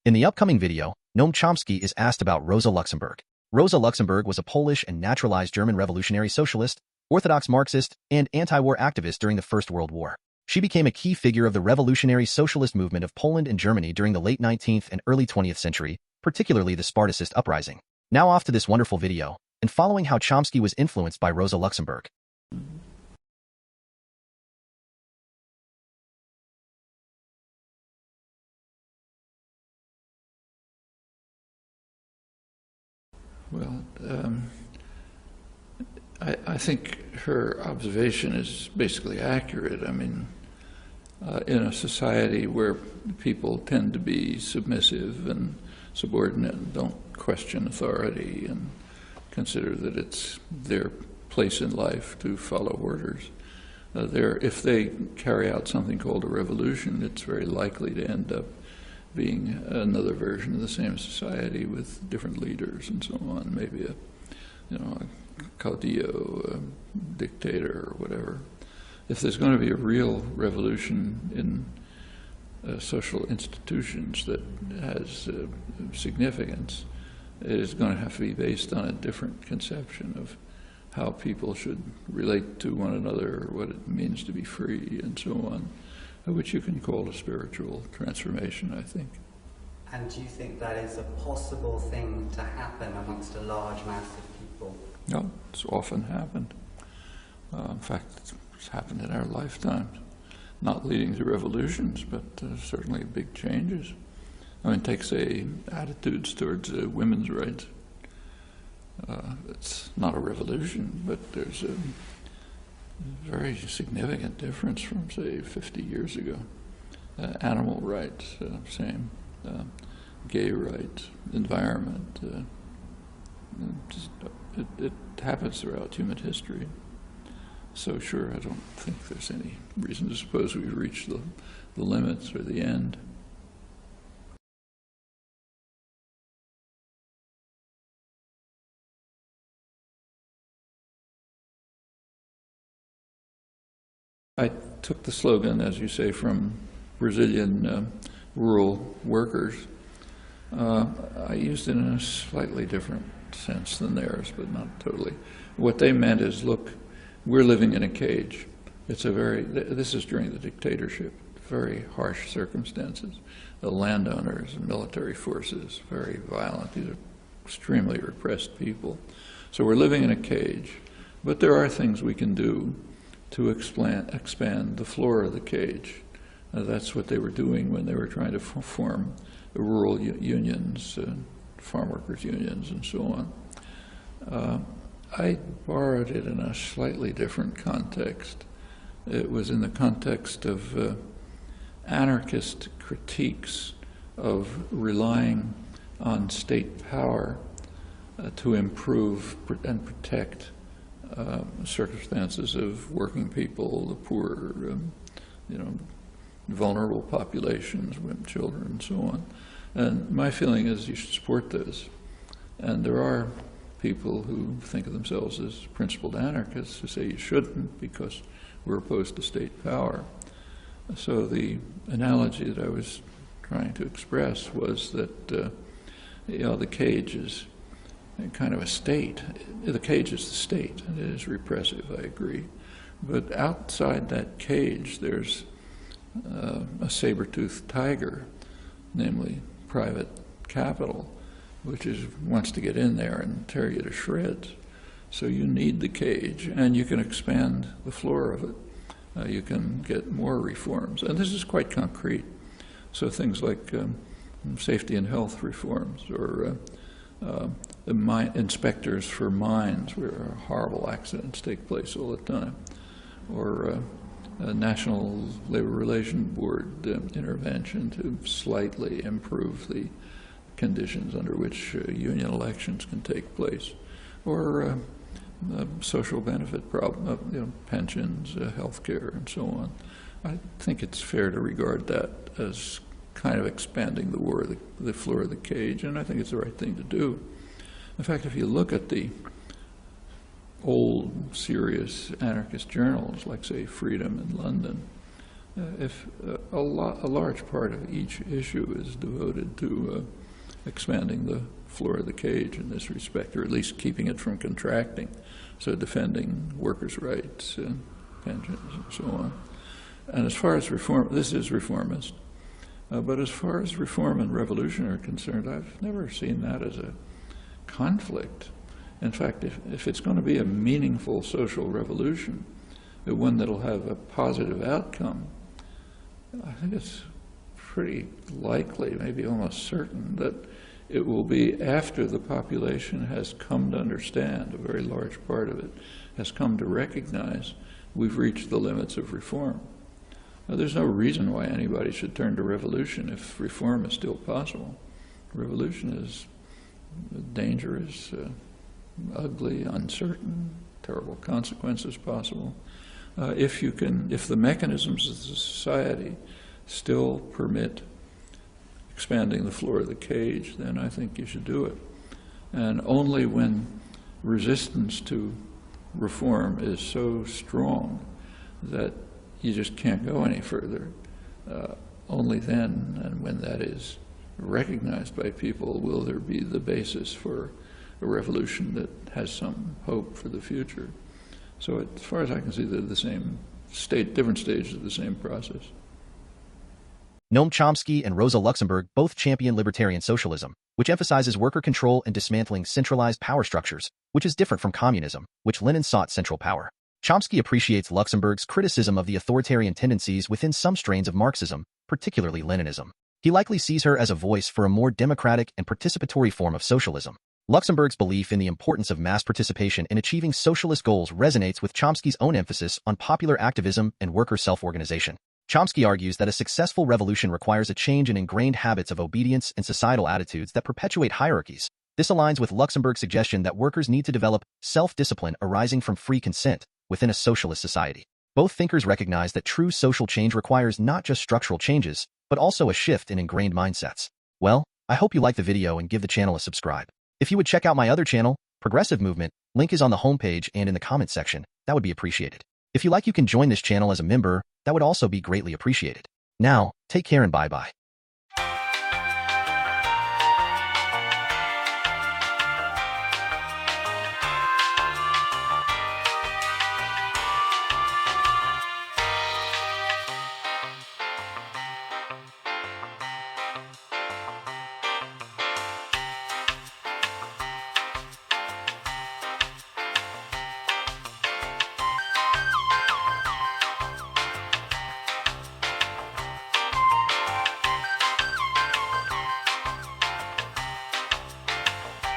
In the upcoming video, Noam Chomsky is asked about Rosa Luxemburg. Rosa Luxemburg was a Polish and naturalized German revolutionary socialist, Orthodox Marxist, and anti-war activist during the First World War. She became a key figure of the revolutionary socialist movement of Poland and Germany during the late 19th and early 20th century, particularly the Spartacist uprising. Now off to this wonderful video, and following how Chomsky was influenced by Rosa Luxemburg. Well, I think her observation is basically accurate. I mean, in a society where people tend to be submissive and subordinate and don't question authority and consider that it's their place in life to follow orders, if they carry out something called a revolution, it's very likely to end up being another version of the same society with different leaders and so on, maybe a caudillo, a dictator, or whatever. If there's going to be a real revolution in social institutions that has significance, it is going to have to be based on a different conception of how people should relate to one another, what it means to be free, and so on, which you can call a spiritual transformation, I think. And do you think that is a possible thing to happen amongst a large mass of people? No, it's often happened. In fact, it's happened in our lifetimes, not leading to revolutions, but certainly big changes. I mean, take, say, attitudes towards women's rights. It's not a revolution, but there's a very significant difference from, say, 50 years ago. Animal rights, same. Gay rights, environment. It happens throughout human history. So sure, I don't think there's any reason to suppose we've reached the limits or the end. I took the slogan, as you say, from Brazilian rural workers. I used it in a slightly different sense than theirs, but not totally. What they meant is, look, we're living in a cage. This is during the dictatorship, very harsh circumstances. The landowners and military forces, very violent. These are extremely repressed people. So we're living in a cage, but there are things we can do to expand the floor of the cage. That's what they were doing when they were trying to form the rural unions, farm workers unions, and so on. I borrowed it in a slightly different context. It was in the context of anarchist critiques of relying on state power to improve and protect circumstances of working people, the poor, vulnerable populations, women, children, and so on. And my feeling is you should support those. And there are people who think of themselves as principled anarchists who say you shouldn't because we're opposed to state power. So the analogy that I was trying to express was that the cage is kind of a state. The cage is the state, and it is repressive, I agree. But outside that cage, there's a saber-toothed tiger, namely private capital, which wants to get in there and tear you to shreds. So you need the cage, and you can expand the floor of it. You can get more reforms, and this is quite concrete. So things like safety and health reforms, or the inspectors for mines, where horrible accidents take place all the time, or a National Labor Relations Board intervention to slightly improve the conditions under which union elections can take place, or social benefit problem, pensions, health care, and so on. I think it's fair to regard that as kind of expanding the floor of the cage, and I think it's the right thing to do. In fact, if you look at the old, serious anarchist journals, like, say, Freedom in London, If a large part of each issue is devoted to expanding the floor of the cage in this respect, or at least keeping it from contracting, so defending workers' rights and pensions and so on. And as far as reform, this is reformist, but as far as reform and revolution are concerned, I've never seen that as a conflict. In fact, if it's going to be a meaningful social revolution, one that'll have a positive outcome, I think it's pretty likely, maybe almost certain, that it will be after the population has come to understand, a very large part of it has come to recognize we've reached the limits of reform. Now, there's no reason why anybody should turn to revolution if reform is still possible. Revolution is dangerous, ugly, uncertain, terrible consequences possible. If the mechanisms of the society still permit expanding the floor of the cage, then I think you should do it. And only when resistance to reform is so strong that you just can't go any further, only then, and when that is recognized by people, will there be the basis for a revolution that has some hope for the future. So as far as I can see, they're the same different stages of the same process. Noam Chomsky and Rosa Luxemburg both champion libertarian socialism, which emphasizes worker control and dismantling centralized power structures, which is different from communism, which Lenin sought central power. Chomsky appreciates Luxemburg's criticism of the authoritarian tendencies within some strains of Marxism, particularly Leninism. He likely sees her as a voice for a more democratic and participatory form of socialism. Luxemburg's belief in the importance of mass participation in achieving socialist goals resonates with Chomsky's own emphasis on popular activism and worker self-organization. Chomsky argues that a successful revolution requires a change in ingrained habits of obedience and societal attitudes that perpetuate hierarchies. This aligns with Luxemburg's suggestion that workers need to develop self-discipline arising from free consent within a socialist society. Both thinkers recognize that true social change requires not just structural changes, but also a shift in ingrained mindsets. Well, I hope you liked the video and give the channel a subscribe. If you would check out my other channel, Progressive Movement, link is on the homepage and in the comments section. That would be appreciated. If you like, you can join this channel as a member. That would also be greatly appreciated. Now, take care and bye-bye.